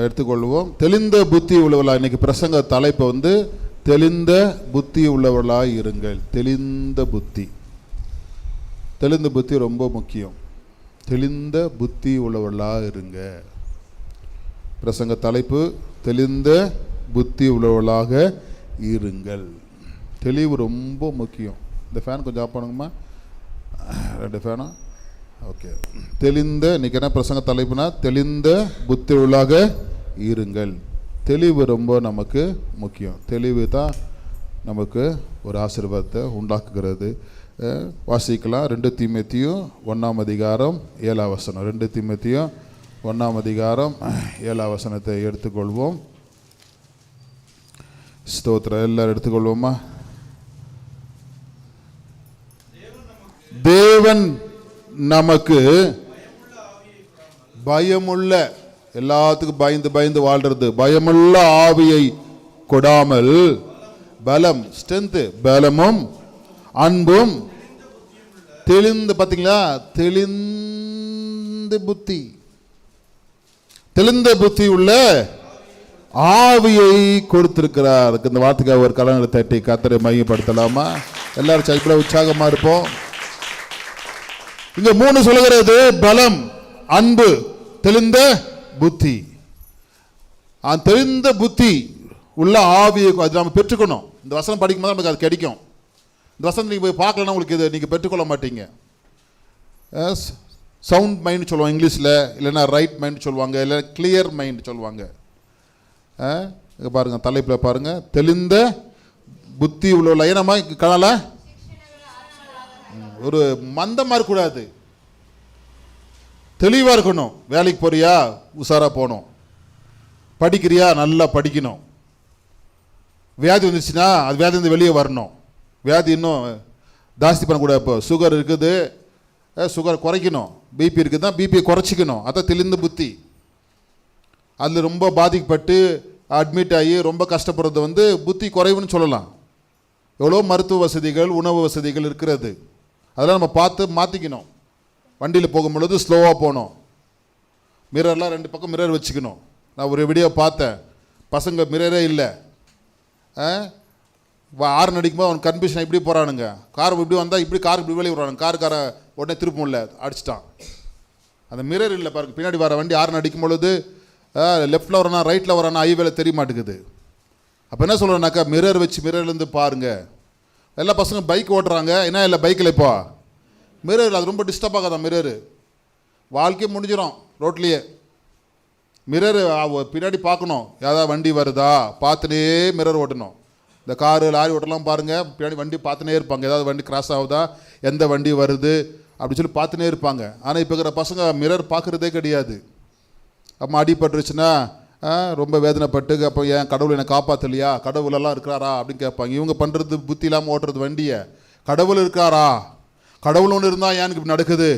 எடுத்துக்கொள்வோம். தெளிந்த புத்தி உள்ளவர்களா. இன்னைக்கு பிரசங்க தலைப்பு வந்து தெளிந்த புத்தி உள்ளவர்களாக இருங்கள். தெளிந்த புத்தி. தெளிந்த புத்தி ரொம்ப முக்கியம். தெளிந்த புத்தி உள்ளவர்களாக இருங்க. பிரசங்க தலைப்பு தெளிந்த புத்தி உள்ளவர்களாக இருங்கள். தெளிவு ரொம்ப முக்கியம். இந்த ஃபேன் கொஞ்சம் ஆஃப் பண்ணுங்கம்மா. 2 ஃபேனும் ஓகே. தெளிந்த, இன்னைக்கு என்ன பிரசங்க தலைப்புனா தெளிந்த புத்தி உள்ளாக இருங்கள். தெளிவு ரொம்ப நமக்கு முக்கியம். தெளிவு தான் நமக்கு ஒரு ஆசீர்வாதத்தை உண்டாக்குகிறது. வாசிக்கலாம். 2 தீமோத்தேயு 1 அதிகாரம் 7 வசனம். 2 தீமோத்தேயு 1 அதிகாரம் 7 வசனத்தை எடுத்துக்கொள்வோம். ஸ்தோத்திரம். எல்லாரும் எடுத்துக்கொள்வோமா. தேவன் நமக்கு பயமுள்ள, எல்லாத்துக்கும் பயந்து பயந்து வாழ்றது, பயமுள்ள ஆவியை கொடாமல் பலம், ஸ்ட்ரென்த், பலமும் அன்பும் தெளிந்த, பார்த்தீங்களா, தெளிந்த புத்தி, தெளிந்த புத்தி உள்ள ஆவியை கொடுத்திருக்கிறார். இந்த வார்த்தைக்காக ஒரு கலங்களை தட்டி கர்த்தரை மையப்படுத்தலாமா? எல்லாரும் சைக்கிள உற்சாகமா இருப்போம். இங்க 3 சொல்லுகிறது. பலம், அன்பு, தெளிந்த புத்தி. தெளிந்த புத்தி உள்ள ஆவியை அது நம்ம பெற்றுக்கணும். இந்த வசனம் படிக்கும் போது நமக்கு அது கிடைக்கும். இந்த வசனம் நீங்கள் போய் பார்க்கலன்னா உங்களுக்கு இதை நீங்கள் பெற்றுக்கொள்ள மாட்டீங்க. சவுண்ட் மைண்ட் சொல்லுவாங்க இங்கிலீஷில், இல்லைன்னா ரைட் மைண்ட் சொல்லுவாங்க, இல்லை கிளியர் மைண்ட் சொல்லுவாங்க. பாருங்கள், தலைப்பில் பாருங்கள், தெளிந்த புத்தி உள்ள. ஏன்னா கனால ஒரு மந்தமாக இருக்கக்கூடாது, தெளிவாக இருக்கணும். வேலைக்கு போறியா, உஷாராக போகணும். படிக்கிறியா, நல்லா படிக்கணும். வியாதி வந்துச்சுன்னா அது வியாதி வந்து வெளியே வரணும். வியாதி இன்னும் ஜாஸ்தி பண்ணக்கூடாது. இப்போ சுகர் இருக்குது, சுகர் குறைக்கணும். பிபி இருக்குதுன்னா பிபியை குறைச்சிக்கணும். அதான் தெளிந்த புத்தி. அதில் ரொம்ப பாதிக்கப்பட்டு அட்மிட் ஆகி ரொம்ப கஷ்டப்படுறது வந்து புத்தி குறைவுன்னு சொல்லலாம். எவ்வளோ மருத்துவ வசதிகள், உணவு வசதிகள் இருக்கிறது. அதெல்லாம் நம்ம பார்த்து மாற்றிக்கணும். வண்டியில் போகும்பொழுது ஸ்லோவாக போகணும். மிரர்லாம் 2 பக்கம் மிரர் வச்சுக்கணும். நான் ஒரு வீடியோ பார்த்தேன். பசங்க மிரரே இல்லை. ஆறு நடிக்கும்போது அவன் கன்ஃபியூஷன் இப்படி போகிறானுங்க. கார் இப்படி வந்தால் இப்படி, கார் இப்படி வெளியே விடுறானுங்க. காரை உடனே திருப்ப முடியல, அடிச்சிட்டான். அந்த மிரர் இல்லை பாருங்க. பின்னாடி வர வண்டி ஆறு நடிக்கும் பொழுது லெஃப்டில் வரானா ரைட்டில் வரானா ஹைவேல தெரிய மாட்டேங்குது. அப்போ என்ன சொல்கிறேன்னாக்கா, மிரர் வச்சு மிரர்லேருந்து பாருங்கள். எல்லா பசங்க பைக் ஓட்டுறாங்க. என்ன இல்லை பைக்கில் இப்போ மிரர், அது ரொம்ப டிஸ்டர்ப் ஆகாதான் மிரரு. வாழ்க்கையே முடிஞ்சிடும் ரோட்லேயே. மிரர் பின்னாடி பார்க்கணும், ஏதாவது வண்டி வருதா பார்த்துனே மிரர் ஓட்டணும். இந்த காரு லாரி ஓட்டலாம் பாருங்கள், பின்னாடி வண்டி பார்த்துனே இருப்பாங்க. ஏதாவது வண்டி கிராஸ் ஆகுதா, எந்த வண்டி வருது அப்படின்னு சொல்லி பார்த்துனே இருப்பாங்க. ஆனால் இப்போ இருக்கிற பசங்க மிரர் பார்க்குறதே கிடையாது. அப்போ அடிபட்டுருச்சுன்னா ரொம்ப வேதனைப்பட்டு, அப்போ ஏன் கடவுள் என்னை காப்பாற்றலையா, கடவுளெல்லாம் இருக்கிறாரா அப்படின்னு கேட்பாங்க. இவங்க பண்ணுறது புத்தி இல்லாமல் ஓட்டுறது வண்டியை. கடவுள் இருக்காரா, கடவுள் ஒன்று இருந்தால் ஏன் இப்படி நடக்குது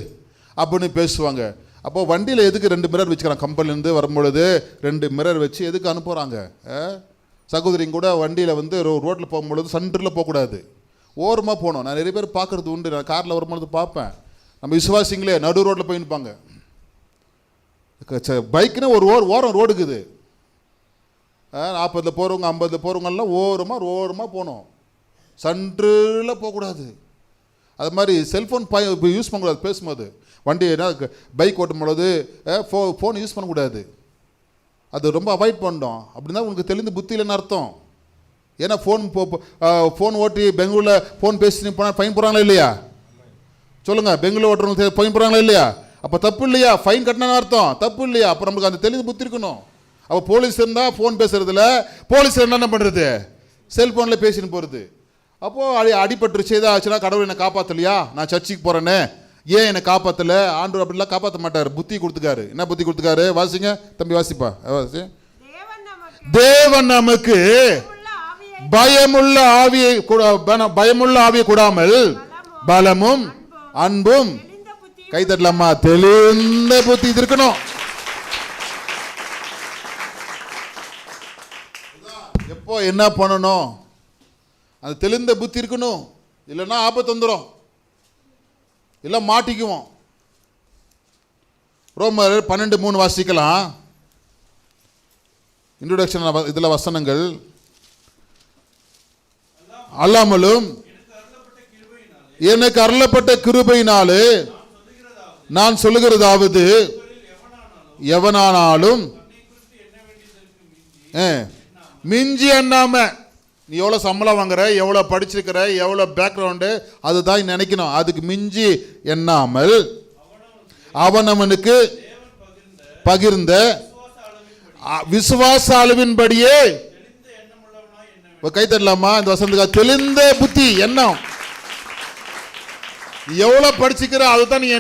அப்படின்னு பேசுவாங்க. அப்போது வண்டியில் எதுக்கு 2 மிரர் வச்சுக்கிறாங்க? கம்பெனிலேருந்து வரும்பொழுது 2 மிரர் வச்சு எதுக்கு அனுப்புகிறாங்க? சகோதரிங்க கூட வண்டியில் வந்து ரோட்டில் போகும்பொழுது சென்டரில் போகக்கூடாது, ஓரமாக போகணும். நான் நிறைய பேர் பார்க்குறது உண்டு. நான் காரில் வரும்பொழுது பார்ப்பேன். நம்ம விசுவாசிங்களே நடு ரோட்டில் போய் நிற்பாங்க. பைக்குன்னு ஒரு ஓரம் ரோடு இருக்குது. 40 போகிறவங்க 50 போகிறவங்கெல்லாம் ஓரமாக போகணும். சென்டரில் போகக்கூடாது. அது மாதிரி செல்ஃபோன் யூஸ் பண்ணக்கூடாது. பேசும்போது வண்டி என்ன பைக் ஓட்டும் பொழுது ஃபோன் யூஸ் பண்ணக்கூடாது. அது ரொம்ப அவாய்ட் பண்ணோம். அப்படின்னா உங்களுக்கு தெளிந்த புத்தி இல்லைன்னு அர்த்தம். ஏன்னா ஃபோன் ஓட்டி பெங்களூரில் ஃபோன் பேசி போனால் ஃபைன் போகிறாங்களா இல்லையா? சொல்லுங்கள், பெங்களூர் ஓட்டுறவங்க ஃபைன் போகிறாங்களா இல்லையா? அப்போ தப்பு இல்லையா? ஃபைன் கட்டினான்னு அர்த்தம், தப்பு இல்லையா? அப்போ நமக்கு அந்த தெளிந்த புத்தி இருக்கணும். அப்போ போலீஸ் இருந்தால் ஃபோன் பேசுறதுல, போலீஸ் இருந்தால் என்ன பண்ணுறது, செல்ஃபோனில் பேசின்னு போகிறது. அப்போது அடிபட்டுருச்சு ஏதாவது ஆச்சுன்னா, கடவுள் என்னை காப்பாற்றலையா, நான் சர்ச்சுக்கு போகிறேன்னு, ஏன் என்னை காப்பாற்றலை, ஆண்டவர் அப்படிலாம் காப்பாற்ற மாட்டார். புத்தி கொடுத்துக்காரு. என்ன புத்தி கொடுத்துக்காரு? வாசிங்க தம்பி, வாசிப்பா. வாசி. தேவன் நமக்கு பயமுள்ள ஆவியை கொடாமல் பலமும் அன்பும், கை தட்டலாமா, தெளிந்த புத்தி இருக்கணும். எப்போ என்ன பண்ணணும், அது தெளிந்த புத்தி இருக்கணும். இல்லைன்னா ஆபத்து வந்துடும், இல்லை மாட்டிக்குவோம். ரோமர் 12:3 வாசிக்கலாம். இன்ட்ரோடக்ஷன் இதில் வசனங்கள். அல்லாமலும் எனக்கு அருளப்பட்ட கிருபையினாலே நான் சொல்லுகிறதாவது, எவனானாலும் மிஞ்சி எண்ணாம, நீ எவ்வளோ சம்பளம் வாங்குற, எவ்வளோ படிச்சிருக்கிற, எவ்வளோ பேக்ரவுண்டு, அதுதான் நினைக்கணும். அதுக்கு மிஞ்சி எண்ணாமல் அவனவனுக்கு பகிர்ந்த விசுவாச அளவின்படியே, கை தட்டலாமா இந்த வசனத்துக்கு? தெளிந்த புத்தி, எண்ணம். நீ எவ்வளோ படிச்சுக்கிற அதுதான் நீ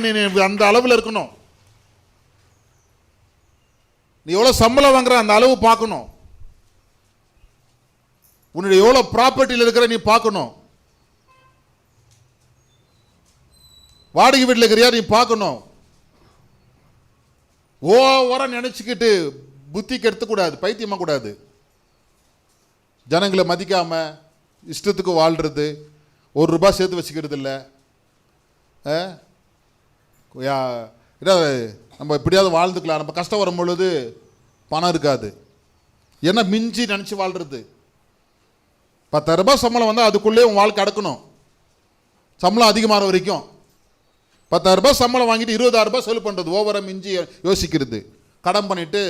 அந்த அளவில் இருக்கணும். நீ எவ்வளோ சம்பளம் வாங்குற அந்த அளவு பார்க்கணும். உன்னுடைய எவ்வளோ ப்ராப்பர்ட்டியில் இருக்கிற நீ பார்க்கணும். வாடகை வீட்டில் இருக்கிறியா நீ பார்க்கணும். ஓவரா நினைச்சுக்கிட்டு புத்தி கெடுத்துக்கூடாது, பைத்தியமா கூடாது. ஜனங்களை மதிக்காம இஷ்டத்துக்கு வாழ்றது, ₹1 சேர்த்து வச்சுக்கிறது இல்லை. நம்ம எப்படியாவது வாழ்ந்துக்கலாம். நம்ம கஷ்டம் வரும் பொழுது பணம் இருக்காது, ஏன்னா மிஞ்சி நினச்சி வாழ்றது. ₹10,000 சம்பளம் வந்தால் அதுக்குள்ளே உன் வாழ்க்கை அடக்கணும். சம்பளம் அதிகமான வரைக்கும் ₹10,000 சம்பளம் வாங்கிட்டு ₹20,000 செலவு பண்ணுறது, ஓவராக மிஞ்சி யோசிக்கிறது, கடன் பண்ணிட்டு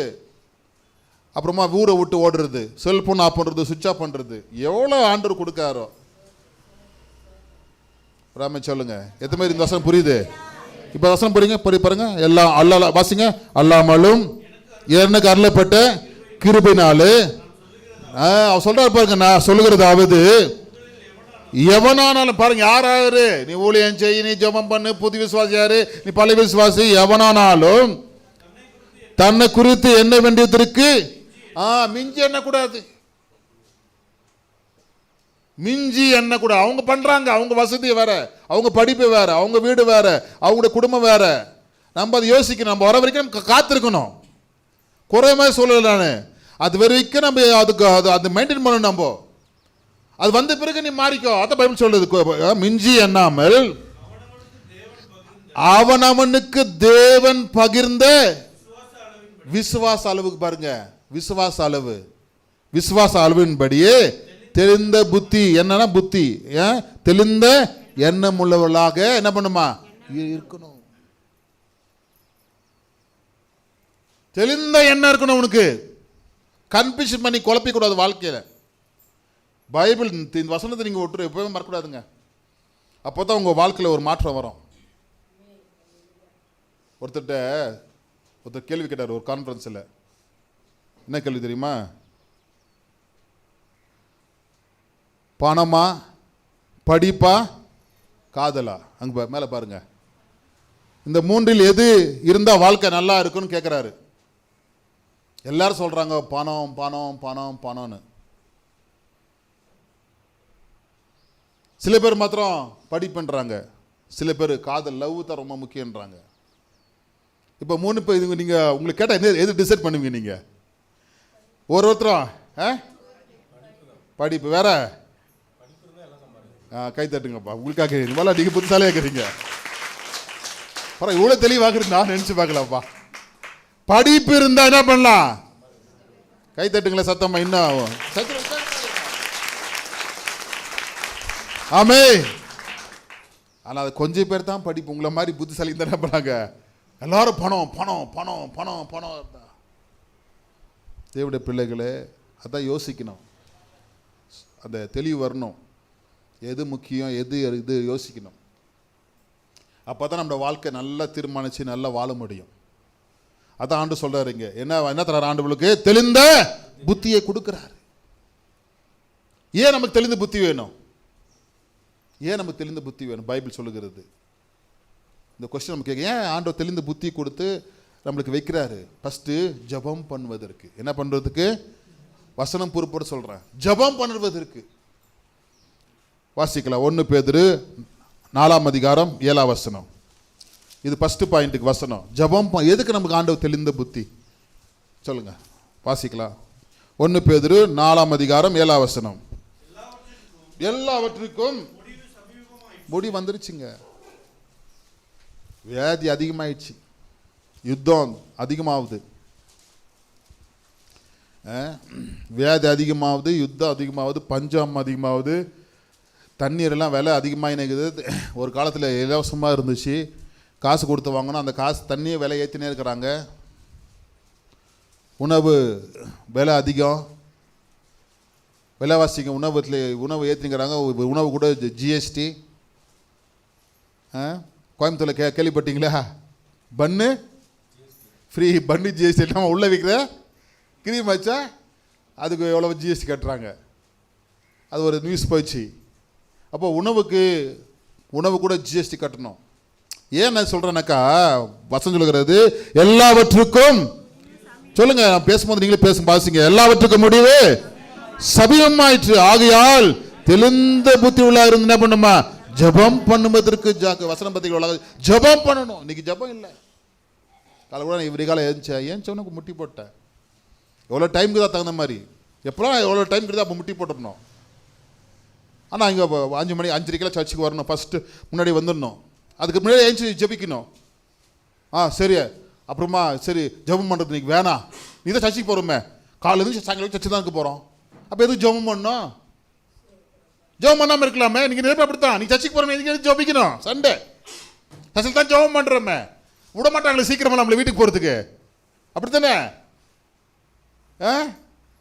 அப்புறமா ஊரை விட்டு ஓடுறது, செல்ஃபோன் ஆஃப் பண்ணுறது, சுவிட்ச் ஆஃப் பண்ணுறது. எவ்வளோ ஆண்டவர் கொடுக்காரோ. ராமே சொல்லுங்க, எத்தனை பேர் இந்த வசனம் புரியுது? இப்போ வசனம் புரியுங்க, பாருங்க. எல்லாம் அல்லா வாசிங்க. அல்லாமலும் எனக்கு அருளப்பட்ட கிருபையினாலே, அவர் சொல்றாரு பாருங்க, நான் சொல்லுகிறதாவது எவனானாலும், பாருங்க யாராரு, நீ ஊழியம் செய், நீ ஜெபம் பண்ணு, புது விசுவாசி யாரு, நீ பழைய விசுவாசி, எவனானாலும் தன்னை குறித்து என்ன வேண்டியதற்கு மிஞ்சி எண்ணக்கூடாது. மிஞ்சி எண்ணக்கூடாது. அவங்க பண்றாங்க, அவங்க வசதி வேற, அவங்க படிப்பு வேற, அவங்க வீடு வேற, அவங்களுடைய குடும்பம் வேற. நம்ம அதை யோசிக்கணும். நம்ம வர வரைக்கும் காத்திருக்கணும். குறையமா சொல்லல நான், அது வரைக்கும் நம்ம அதுக்கு அது மெயின்டைன் பண்ணணும். நம்ம அது வந்த பிறகு நீ மாறிக்கோ. அதான் பைபிள் சொல்றது, மிஞ்சி எண்ணாமல் அவனவனுக்கு தேவன் பகிர்ந்த விசுவாச அளவுக்கு, பாருங்க விசுவாச அளவு, விசுவாச அளவின்படியே தெளிந்த புத்தி. என்னன்னா புத்தி, தெளிந்த எண்ணம் உள்ளவர்களாக என்ன பண்ணுமா இருக்கணும். தெளிந்த எண்ணம் இருக்கணும் உனக்கு. கன்ஃபியூஷன் பண்ணி குழப்பிக்க கூடாது வாழ்க்கையில. பைபிள் இந்த வசனத்தை நீங்க ஒட்டு எப்பவுமே மறக்கக்கூடாதுங்க. அப்போதான் உங்க வாழ்க்கையில ஒரு மாற்றம் வரும். ஒருத்தர் கேள்வி கேட்டார் ஒரு கான்ஃபரன்ஸில். என்ன கேள்வி தெரியுமா? பணமா, படிப்பா, காதலா? அங்கே மேலே பாருங்க, இந்த மூன்றில் எது இருந்தால் வாழ்க்கை நல்லா இருக்குன்னு கேட்குறாரு. எல்லாரும் சொல்கிறாங்க பணம் பணம் பணம் பணம்னு. சில பேர் மாத்திரம் படிப்புன்றாங்க, சில பேர் காதல், லவ் தான் ரொம்ப முக்கியன்றாங்க. இப்போ 3 பேர் இது நீங்கள் உங்களுக்கு கேட்டால் எது டிசைட் பண்ணுவீங்க நீங்கள்? ஒருத்தரும் படிப்பு வேற. கை தட்டுங்கப்பா, உங்களுக்காக கேட்குறீங்க. நீங்கள் புதுசாலே கேட்குறீங்க, பரவாயில்ல. இவ்வளோ தெளிவாக நான் நினச்சி பார்க்கலாம்ப்பா. படிப்பு இருந்தால் என்ன பண்ணலாம்? கை தட்டுங்களேன் சத்தம்மா. இன்னும் ஆமே. ஆனால் அது கொஞ்சம் பேர் தான் படிப்பு. உங்களை மாதிரி புத்திசாலி தான் என்ன பண்ணாங்க? எல்லாரும் பணம் பணம் பணம் பணம் பணம். தேவனுடைய பிள்ளைகளே, அதான் யோசிக்கணும். அந்த தெளிவு வரணும். எது முக்கியம், எது இது யோசிக்கணும். அப்போ தான் நம்ம வாழ்க்கை நல்லா தீர்மானித்து நல்லா வாழ முடியும். அதான் ஆண்டு சொல்கிறாருங்க. என்ன தரார் ஆண்டவர்களுக்கு? தெளிந்த புத்தியை கொடுக்குறாரு. ஏன் நமக்கு தெளிந்த புத்தி வேணும்? ஏன் நமக்கு தெளிந்த புத்தி வேணும்? பைபிள் சொல்லுகிறது. இந்த கொஸ்டின் நம்ம கேட்க, ஏன் ஆண்டவர் தெளிந்த புத்தி கொடுத்து நம்மளுக்கு வைக்கிறாரு? ஃபஸ்ட்டு ஜபம் பண்ணுவதற்கு. என்ன பண்ணுறதுக்கு? வசனம் பொறுப்போடு சொல்கிறேன், ஜபம் பண்ணுவதற்கு. வாசிக்கலாம். 1 பேதுரு 4:7. இது ஃபஸ்ட்டு பாயிண்ட்டுக்கு வசனம். ஜபம் எதுக்கு நமக்கு ஆண்டவர் தெளிந்த புத்தி? சொல்லுங்க, வாசிக்கலாம். 1 பேதுரு 4:7. எல்லாவற்றுக்கும் முடி வந்துருச்சுங்க. வியாதி அதிகமாயிடுச்சு, யுத்தம் அதிகமாகுது. வியாதி அதிகமாகுது, யுத்தம் அதிகமாகுது, பஞ்சம் அதிகமாகுது, தண்ணீரெல்லாம் விலை அதிகமாக நினைக்குது. ஒரு காலத்தில் இலவசமாக இருந்துச்சு, காசு கொடுத்து வாங்கணும், அந்த காசு தண்ணியை விலை ஏற்றினே இருக்கிறாங்க. உணவு விலை அதிகம், விலைவாசிங்க உணவு ஏற்றிங்கிறாங்க. உணவு கூட ஜிஎஸ்டி. கோயம்புத்தூரில் கேள்விப்பட்டீங்களா? பன்னு ஃப்ரீ, பன்னு ஜிஎஸ்டி இல்லாமல் உள்ளே விற்கிற கிரீம் வச்சா அதுக்கு எவ்வளோ ஜிஎஸ்டி கட்டுறாங்க. அது ஒரு நியூஸ் போயிடுச்சு. அப்போ உணவு கூட ஜிஎஸ்டி கட்டணும். ஏன் நான் சொல்கிறேன்னாக்கா, வசனம் சொல்லுகிறது எல்லாவற்றுக்கும், சொல்லுங்க நான் பேசும்போது நீங்களே பாசிங்க, எல்லாவற்றுக்கும் முடிவு சமீபமாயிற்று, ஆகையால் தெளிந்த புத்தி உள்ள இருந்து என்ன பண்ணுமா, ஜபம் பண்ணுவதற்கு வசனம் பத்திரிக்கை ஜபம் பண்ணணும். இன்னைக்கு ஜபம் இல்லை. காலை கூட இவரி காலம் ஏஞ்சவனுக்கு முட்டி போட்டேன். எவ்வளோ டைமுக்கு தான் தகுந்த மாதிரி, எப்போலாம் எவ்வளோ டைம் கிடையாது அப்போ முட்டி போட்டுடணும். ஆனால் இங்கே 5 மணி 5:30 சர்ச்சுக்கு வரணும், ஃபஸ்ட்டு முன்னாடி வந்துடணும். அதுக்கு முன்னாடி ஏஞ்சி ஜபிக்கணும். சரி, அப்புறமா சரி ஜபம் பண்ணுறது இன்னைக்கு வேணாம், நீ தான் சர்ச்சுக்கு போகிறோமே, காலையிலேருந்து சாயங்காலம் சர்ச்சு தான் இருக்க போகிறோம், அப்போ எதுக்கு ஜபம் பண்ணணும்? ஜபம் பண்ணாமல் இருக்கலாமே. நீங்கள் நேரம் அப்படித்தான், நீ சர்ச்சுக்கு போகிறோமே, எதுக்கு ஜபிக்கணும்? சண்டே சர்ச்சில் தான் ஜபம் பண்ணுறோமே, விட மாட்டாங்களே சீக்கிரமாக நம்மளை வீட்டுக்கு போகிறதுக்கு, அப்படித்தானே?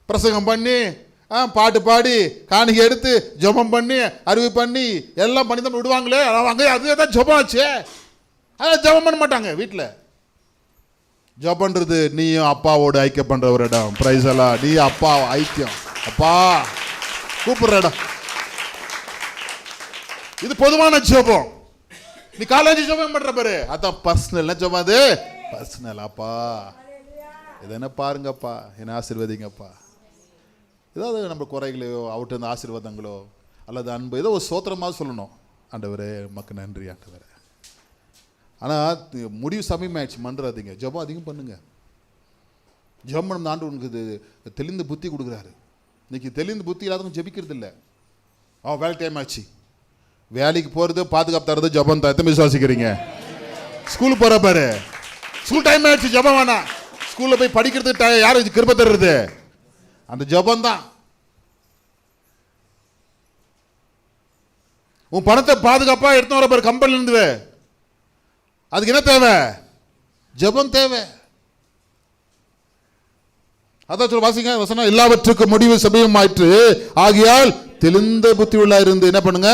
பிரசங்கம் பண்ணி பாட்டு பாடி காணிக்கை எடுத்து ஜபம் பண்ணி அறிவு பண்ணி எல்லாம் பண்ணி தான் விடுவாங்களே, அங்கே அதுவே தான் ஜபம் ஆச்சு. அதான் ஜபம் பண்ண மாட்டாங்க வீட்டில். ஜபன்றது நீயும் அப்பாவோடு ஐக்கியம் பண்ணுற ஒரு இடம். பிரைஸ் எல்லாம் நீ அப்பா ஐக்கியம், அப்பா கூப்பிடுற இடம். இது பொதுவான ஜபம். நீ காலேஜ் ஜபம் பண்ற பாரு, அதான் பர்சனல் ஜபம். அது பர்சனல். அப்பா இது என்ன பாருங்கப்பா, என்ன ஆசீர்வதிங்கப்பா. ஏதாவது நம்ம குறைகளையோ அவர்கிட்ட இருந்த ஆசீர்வாதங்களோ அல்லது அன்பு ஏதோ ஒரு சோத்திரமாக சொல்லணும். ஆண்டவரே உமக்கு நன்றி ஆண்டவரே. ஆனால் முடிவு சமயமாயிடுச்சு, மன்றாதீங்க, ஜபம் அதிகம் பண்ணுங்க. ஜபம் பண்ண ஆண்டு உனக்கு தெளிந்த புத்தி கொடுக்குறாரு. இன்னைக்கு தெளிந்த புத்தி இல்லாதவங்க ஜபிக்கிறது இல்லை. வேலை டைம் ஆச்சு, வேலைக்கு போகிறது பாதுகாப்பு தரது ஜபம் தான். எத்தனை விசுவாசிக்கிறீங்க? ஸ்கூலுக்கு போகிற பாரு, ஸ்கூல் டைம் ஆயிடுச்சு, ஜபம் வேணாம். ஸ்கூலில் போய் படிக்கிறதுக்கு யார் கிருபை தர்றது? அந்த ஜபம் தான். உன் பணத்தை பாதுகாப்பாக எடுத்து வர பாரு கம்பெனில இருந்து, அதுக்கு என்ன தேவை? ஜபம் தேவை. அதான் சொல்ல வாசிங்க வசனம், எல்லாவற்றுக்கும் முடிவு சமீபமாயிற்று, ஆகையால் தெளிந்த புத்தி உள்ள இருந்து என்ன பண்ணுங்க,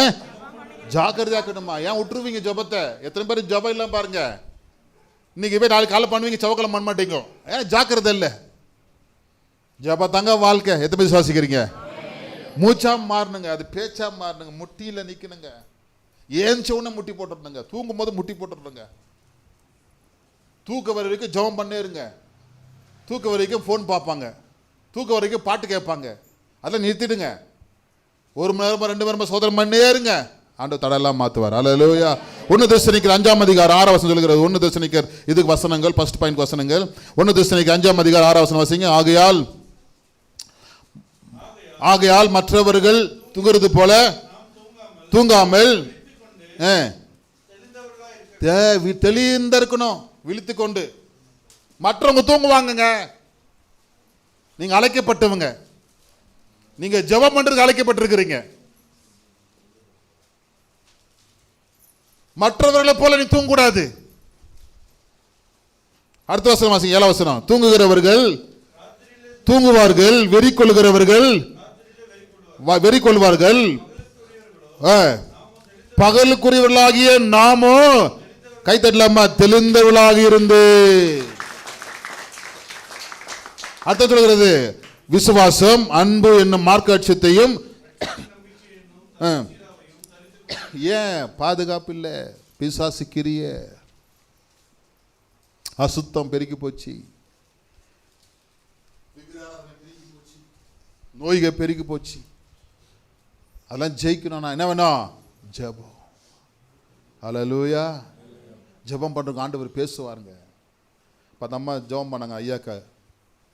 ஜாக்கிரதையாக்கணுமா. ஏன் விட்டுருவீங்க ஜபத்தை? எத்தனை பேர் ஜபம் இல்லாம பாருங்க. இன்னைக்கு போய் நாளைக்கு காலை பண்ணுவீங்க, செவக்கிழமை பண்ண மாட்டீங்க. ஏன் ஜாக்கிரதை இல்லை. ஜப தாங்க வாழ்க்கை. எத்தனை பேர் சுவாசிக்கிறீங்க? மூச்சா மாறணுங்க, அது பேச்சா மாறணுங்க, முட்டியில் நிற்கணுங்க. ஏஞ்ச உடனே முட்டி போட்டுருணுங்க, தூங்கும் போது முட்டி போட்டுருணுங்க. தூக்க வரைக்கும் ஜபம் பண்ணே இருங்க. தூக்க வரைக்கும் ஃபோன் பார்ப்பாங்க, தூக்க வரைக்கும் பாட்டு கேட்பாங்க, அதெல்லாம் நிறுத்திடுங்க. 1 மணி நேரமா 2 மணி நேரமா சோதனை பண்ணே இருங்க. ஆண்டவர் தடையெல்லாம் மாற்றுவார். அல்லேலூயா. 1 தெசலோனிக்கர் 5ஆம் அதிகாரம் 6ஆம் வசனம் சொல்லுகிறது. 1 தெசலோனிக்கர் இதுக்கு வசனங்கள், ஃபர்ஸ்ட் பாயிண்ட் வசனங்கள். 1 தெசலோனிக்கர் 5ஆம் அதிகாரம் 6ஆம் வசனம் வாசிங்க. ஆகையால் மற்றவர்கள் தூங்குறது போல தூங்காமல் தெளிந்த இருக்கணும், விழித்து கொண்டு. மற்றவங்க தூங்குவாங்க, நீங்க அழைக்கப்பட்டவங்க, நீங்க ஜெபம் பண்றதுக்கு அழைக்கப்பட்டிருக்கிறீங்க. மற்றவர்களை போல நீ தூங்கக்கூடாது. அடுத்த வசனம் வாசிங்க, 7ஆம் வசனம். தூங்குகிறவர்கள் தூங்குவார்கள், வெறி கொள்கிறவர்கள் வெறி கொள்வார்கள், பகலுக்குரியவர்களாகிய நாமோ கைத்தட்டலாமா தெளிந்தவர்களாக இருந்து. அடுத்த சொல்கிறது, விசுவாசம் அன்பு என்னும் மார்க்க அட்சத்தையும். ஏன் பாதுகாப்பு இல்லை? பிசாசுக்கிரிய அசுத்தம் பெருகி போச்சு, நோய்கள் பெருகி போச்சு. அதெல்லாம் ஜெயிக்கணும்னா என்ன வேணும்? ஜெபம். அல்லேலூயா. ஜெபம் பண்ணுறவங்க ஆண்டவர் பேசுவாருங்க. இப்போ அந்த அம்மா ஜெபம் பண்ணாங்க ஐயாக்கா,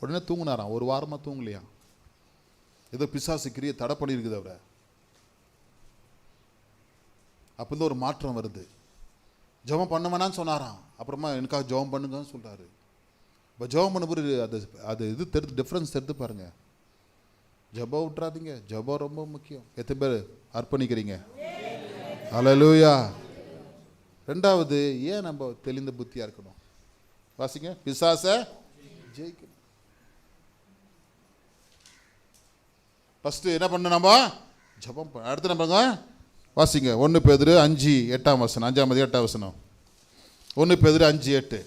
உடனே தூங்கினாராம். 1 வாரமாக தூங்கலையாம். ஏதோ பிசாசு கிரியை தடை பண்ணியிருக்குது அவரை. அப்போ ஒரு மாற்றம் வருது. ஜெபம் பண்ண வேணான்னு சொன்னாராம், அப்புறமா எனக்காக ஜெபம் பண்ணுங்கன்னு சொல்கிறாரு. இப்போ ஜெபம் பண்ண பிறகு அது இது தெரிஞ்சு டிஃப்ரென்ஸ் தெரிஞ்சு பாருங்க. ஜெபம் விட்றாதீங்க, ஜெபம் ரொம்ப முக்கியம். எத்தனை பேர் அர்ப்பணிக்கிறீங்க? ஹல்லேலூயா. ரெண்டாவது, ஏன் நம்ம தெளிந்த புத்தியாக இருக்கணும்? வாசிங்க. பிசாசை ஜெயிக்கணும். ஃபஸ்ட்டு என்ன பண்ணணும்? நம்ம ஜெபம். அடுத்து நம்பங்க வாசிங்க. 1 பேதுரு 5:8 5 1 பேதுரு 5:8.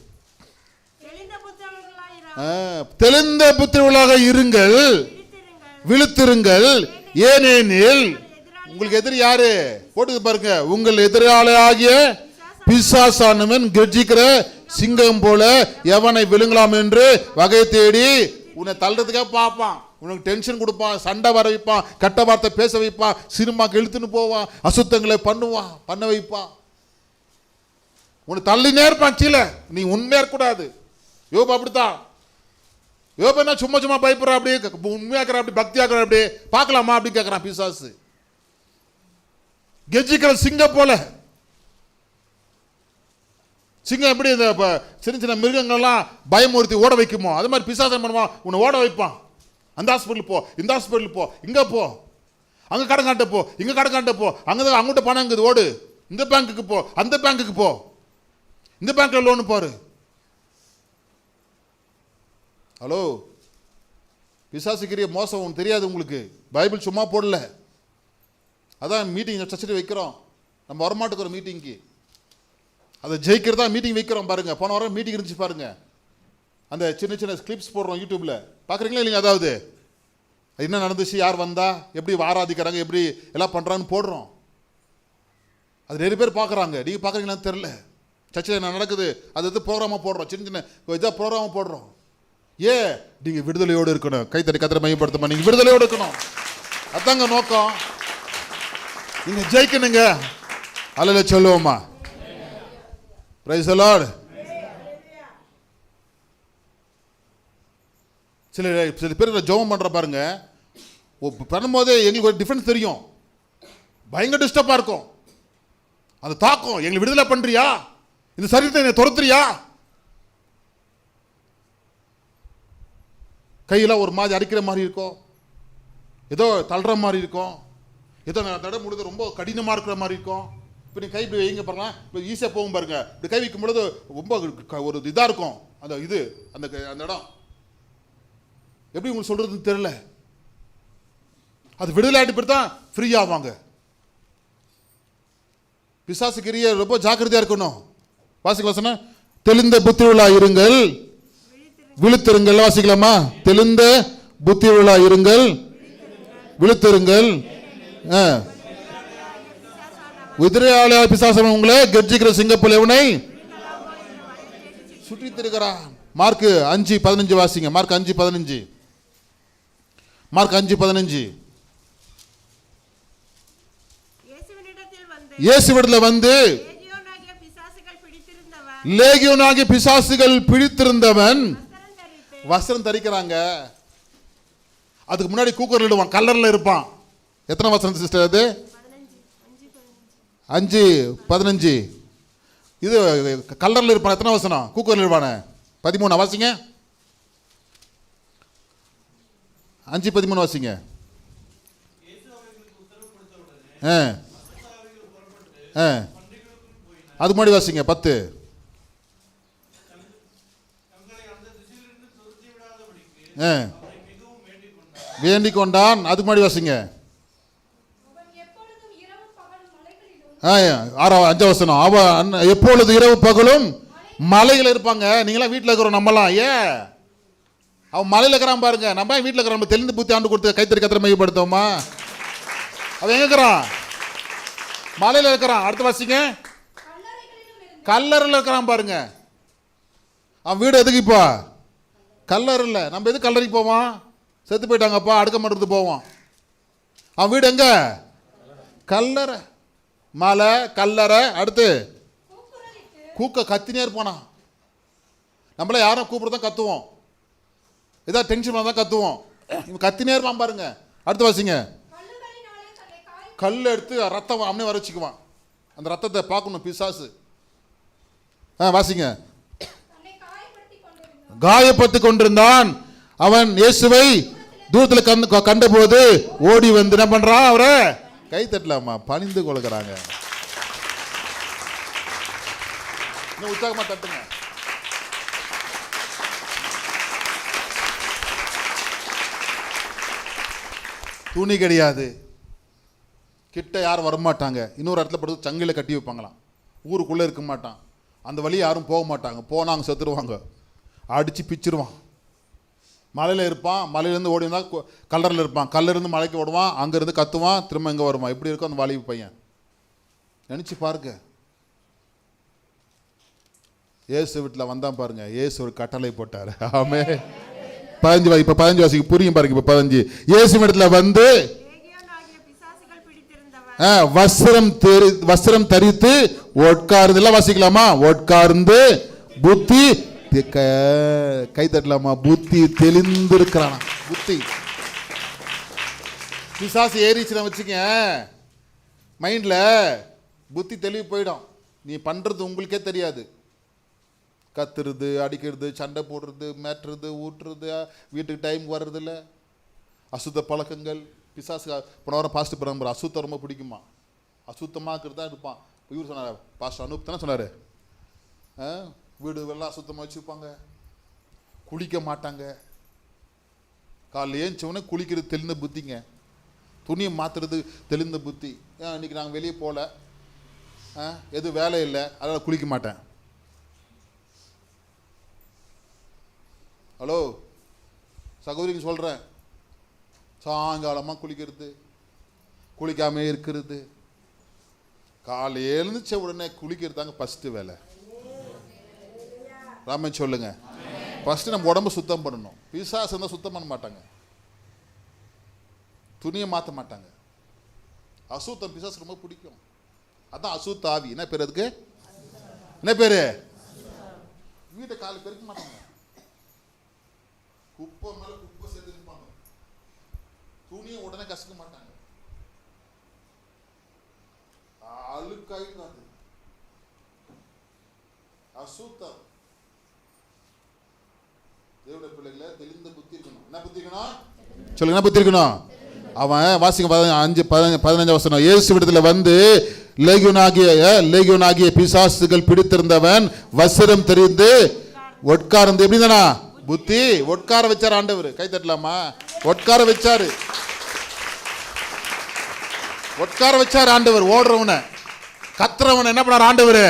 தெளிந்த புத்திரர்களாக இருங்கள், விழித்திருங்கள், ஏனெனில் உங்களுக்கு எதிரி யாரு? போட்டு பாருங்க. உங்கள் எதிராளியாகிய பிசாசானவன் கர்ஜிக்கிற சிங்கம் போல எவனை விழுங்கலாம் என்று வகை தேடி உன்னை தள்ளுறதுக்காக பார்ப்பான். உனக்கு டென்ஷன் கொடுப்பான், சண்டை வர வைப்பான், கட்ட வார்த்தை பேச வைப்பான், சினிமாக்கு இழுத்துன்னு போவான், அசுத்தங்களை பண்ண வைப்பான். உன்னை தள்ளினே இருப்பான் கீழே. நீ உண்மையா இருக்கக்கூடாது. யோபு அப்படித்தான். யோபு என்ன சும்மா பயப்படுற, அப்படியே உண்மையாக்குற, அப்படி பக்தியாக்குற, அப்படியே பார்க்கலாமா அப்படி கேட்கறான் பிசாசு. கெஜிக்கிற சிங்கம் போல. சிங்கம் எப்படி இந்த சின்ன சின்ன மிருகங்கள்லாம் பயமுறுத்தி ஓட வைக்குமோ, அது மாதிரி பிசாசம் பண்ணுவான், உன்னை ஓட வைப்பான். அந்த ஹாஸ்பிட்டல் போ, இந்த ஹாஸ்பிட்டல் போ, இங்கே போ, அங்கே கடன் காட்ட போ, இங்கே கடன் காட்ட போ, அங்கே அங்கிட்ட பணம் இருக்குது ஓடு, இந்த பேங்க்குக்கு போ, அந்த பேங்க்குக்கு போ, இந்த பேங்க்ல லோனு பாரு. ஹலோ, பிசாசுக்கிறிய மோசம் உனக்கு தெரியாது. உங்களுக்கு பைபிள் சும்மா போடல. அதான் மீட்டிங் சர்ச்சில் வைக்கிறோம். நம்ம வரமாட்டுக்கிறோம் மீட்டிங்க்கு. அதை ஜெயிக்கிறதா மீட்டிங் வைக்கிறோம் பாருங்க. போன வாரம் மீட்டிங் இருந்துச்சு பாருங்க. அந்த சின்ன சின்ன கிளிப்ஸ் போடுறோம் யூடியூப்ல, பார்க்குறீங்களா இல்லைங்க? அதாவது என்ன நடந்துச்சு, யார் வந்தா, எப்படி ஆராதிக்கிறாங்க, எப்படி எல்லாம் பண்ணுறான்னு போடுறோம். அது நிறைய பேர் பார்க்குறாங்க. நீங்கள் பார்க்குறீங்களான்னு தெரில. சர்ச்சில் என்ன நடக்குது அது இது ப்ரோக்ராமாக போடுறோம். சின்ன சின்ன இதாக ப்ரோக்ராமாக போடுறோம். நீங்கள் விடுதலையோடு இருக்கணும். கைத்தறி கத்திர மையப்படுத்தமா, நீங்கள் விடுதலையோடு இருக்கணும். அதாங்க நோக்கம். நீங்கள் ஜெயிக்கணுங்க. அல்ல சொல்லுவோமா? Praise the Lord. சில பேர் ஜெபம் பண்ணுற பாருங்க, பண்ணும்போதே எங்களுக்கு ஒரு டிஃபரன்ஸ் தெரியும். பயங்கர டிஸ்டர்பாக இருக்கும். அது தாக்கம். எங்களை விடுதலை பண்ணுறியா, இந்த சரீரத்தை என்னை துரத்துறியா, கையெல்லாம் ஒரு மாதிரி அடிக்கிற மாதிரி இருக்கும், ஏதோ தள்ளுற மாதிரி இருக்கும், ஏதோ தடை முழுது ரொம்ப கடினமாக இருக்கிற மாதிரி இருக்கும். இப்போ நீ கை இப்படி வைங்க பாருங்க, இப்போ ஈஸியாக போகும் பாருங்க. இப்படி கை வைக்கும் பொழுது ரொம்ப ஒரு இதாக இருக்கும். அந்த இது அந்த இடம் எப்படி உங்களுக்கு சொல்றதுன்னு தெரியல. அது விடுதலை ஆகிட்டு போய் தான் ஃப்ரீ ஆவாங்க. பிசாசுக்கிறிய ரொம்ப ஜாக்கிரதையா இருக்கணும். வாசிக்க வசனம். தெளிந்த புத்தியுள்ளா இருங்கள், விழித்திருங்கள். வாசிக்கலாமா? தெளிந்த புத்தியுள்ளா இருங்கள், விழித்திருங்கள். எதிராளியா பிசாசம் உங்களை கர்ஜிக்கிற சிங்கப்போல எவனை சுற்றி திருக்கிறான். மார்க் 5:15 வாசிங்க. மார்க் 5:15. மார்க் 5:15. இயேசுவிடத்தில் வந்து லேகியோனாகிய பிசாசுகள் பிடித்திருந்தவன் வஸ்திரம் தரிக்கிறாங்க. அதுக்கு முன்னாடி கூக்கர் இடுவான், கல்லர்ல இருப்பான். எத்தனை வசனம் சிஸ்டர் அது? 5:15. இது கல்லர்ல இருப்பான். எத்தனை வசனம்? கூக்கர் இருப்பான 13 வாசிங்க. 5:13 வாசிங்க. அது முன்னாடி வாசிங்க 10. வேண்டிக் கொண்டான். அதுக்கு முன்னாடி வாசிங்க. 5 வசனம். அவன் எப்பொழுது இரவு பகலும் மலைகள் இருப்பாங்க. நீங்களாம் வீட்டில் இருக்கிறோம், நம்மலாம் அவன் மலையில் இருக்கிறான் பாருங்க. நம்ம வீட்டில் இருக்கிறோம். நம்ம தெளிந்து புத்தி ஆண்டு கொடுத்து கைத்தறி கத்திர மையப்படுத்தோமா? அவன் எங்க இருக்கிறான்? மலையில் இருக்கிறான். அடுத்து வாசிங்க. கல்லறையில் இருக்கிறான் பாருங்க. அவன் வீடு எதுக்கு இப்போ? கல்லறையில். நம்ம எதுக்கு கல்லறைக்கு போவான்? செத்து போயிட்டாங்கப்பா, அடுக்க மாட்டுறது போவோம். அவன் வீடு எங்க? கல்லறை. மலை, கல்லறை. அடுத்து கத்தினே இருப்பானா. நம்மள யாரும் கூப்பிடுறதான் கத்துவோம், ஏதாவது டென்ஷன் தான் கத்துவோம். இவன் கத்தினே இருப்பான் பாருங்க. அடுத்து வாசிங்க. கல் எடுத்து ரத்தம் அவனே வர வச்சுக்குவான். அந்த ரத்தத்தை பார்க்கணும் பிசாசு. வாசிங்க. காயப்பட்டு கொண்டிருந்தான். அவன் இயேசுவை தூரத்தில் கண்டபோது ஓடி வந்து என்ன பண்றான்? அவரை கை தட்டலாமா பணிந்து கொள்கிறாங்க. உற்சாகமா தட்டுங்க. துணி கிடையாது, கிட்ட யாரும் வரமாட்டாங்க. இன்னொரு இடத்துல படுத்து சங்கில கட்டி வைப்பாங்களாம். ஊருக்குள்ளே இருக்க மாட்டான். அந்த வழி யாரும் போக மாட்டாங்க. போனால் அங்கே செத்துருவாங்க, அடித்து பிச்சிருவான். மலையில் இருப்பான், மலையிலேருந்து ஓடி வந்தால் கல்லறில் இருப்பான், கல்லிருந்து மலைக்கு ஓடுவான், அங்கேருந்து கத்துவான், திரும்ப இங்கே வருவான். இப்படி இருக்கும் அந்த வாலிப பையன். நினச்சி பாருங்க. இயேசு வீட்டில் வந்தான் பாருங்க. இயேசு ஒரு கட்டளை போட்டார். ஆமே 15 இப்போ 15 வாசிக்கு புரியும் பாருங்க. இப்போ 15 இயேசு இடத்துல வந்து வஸ்திரம் தரித்து உட்கார்ந்து, எல்லாம் வாசிக்கலாமா? உட்கார்ந்து புத்தி கை தட்டலாமா? புத்தி தெளிந்திருக்கிறானா? புத்தி பிசாசு ஏறிச்சுன்னு வச்சுக்க, மைண்ட்ல புத்தி தெளிவு போயிடும். நீ பண்றது உங்களுக்கே தெரியாது. கத்துறது, அடிக்கிறது, சண்டை போடுறது, மேட்டுறது, ஊட்டுறது, வீட்டுக்கு டைம் வர்றது இல்லை, அசுத்த பழக்கங்கள். பிசாசு போன வாரம் பாஸ்ட் பரம்பரை அசுத்தம் ரொம்ப பிடிக்குமா? அசுத்தமாக இருக்கிறது தான் இருப்பான். இவர் சொன்னார், பாஸ்ட் அனுப் தானே சொன்னார், வீடு எல்லாம் அசுத்தமாக வச்சுருப்பாங்க, குளிக்க மாட்டாங்க. காலையில் ஏஞ்சவொடனே குளிக்கிறது தெளிந்த புத்திங்க, துணியை மாற்றுறது தெளிந்த புத்தி. இன்னைக்கு நாங்கள் வெளியே போகல, எதுவும் வேலை இல்லை, அதனால் குளிக்க மாட்டேன். ஹலோ சகோதரிக்கு சொல்கிறேன், சாயங்காலமாக குளிக்கிறது, குளிக்காமே இருக்கிறது, காலை எழுந்துச்ச உடனே குளிக்கிறது தாங்க ஃபஸ்ட்டு வேலை. ராமன் சொல்லுங்க, ஃபஸ்ட்டு நம்ம உடம்பு சுத்தம் பண்ணணும். பிசாசு இருந்தால் சுத்தம் பண்ண மாட்டாங்க, துணியை மாற்ற மாட்டாங்க. அசுத்தம் பிசாசு ரொம்ப பிடிக்கும். அதான் அசுத்த ஆவி. என்ன பேர் அதுக்கு? என்ன பேர்? வீட்டை காலை பெருக்க மாட்டாங்க, குப்பை மேல குப்பை சேர்த்து இருப்பாங்க, துணியை உடனே கசக்க மாட்டாங்க, அழுக்காயிடாது. அசுத்தம். தேவனுடைய பிள்ளைகளை தெளிந்த புத்தி இருக்கணும். என்ன புத்தி இருக்கணும் சொல்லுங்க? என்ன புத்தி இருக்கணும்? அவன் வாசிக்க 15 வசனம். இயேசு இடத்துல வந்து லேகியோனாகிய பிசாசுகள் பிடித்திருந்தவன் வஸ்திரம் தெரிந்து உட்கார்ந்து, எப்படி தானா புத்தி உட்கார வச்சார் ஆண்டவர். கை தட்டலாமா? உட்கார வச்சாரு, உட்கார வச்சார் ஆண்டவர். ஓடுறவனை கத்துறவனை என்ன பண்ணார் ஆண்டவர்?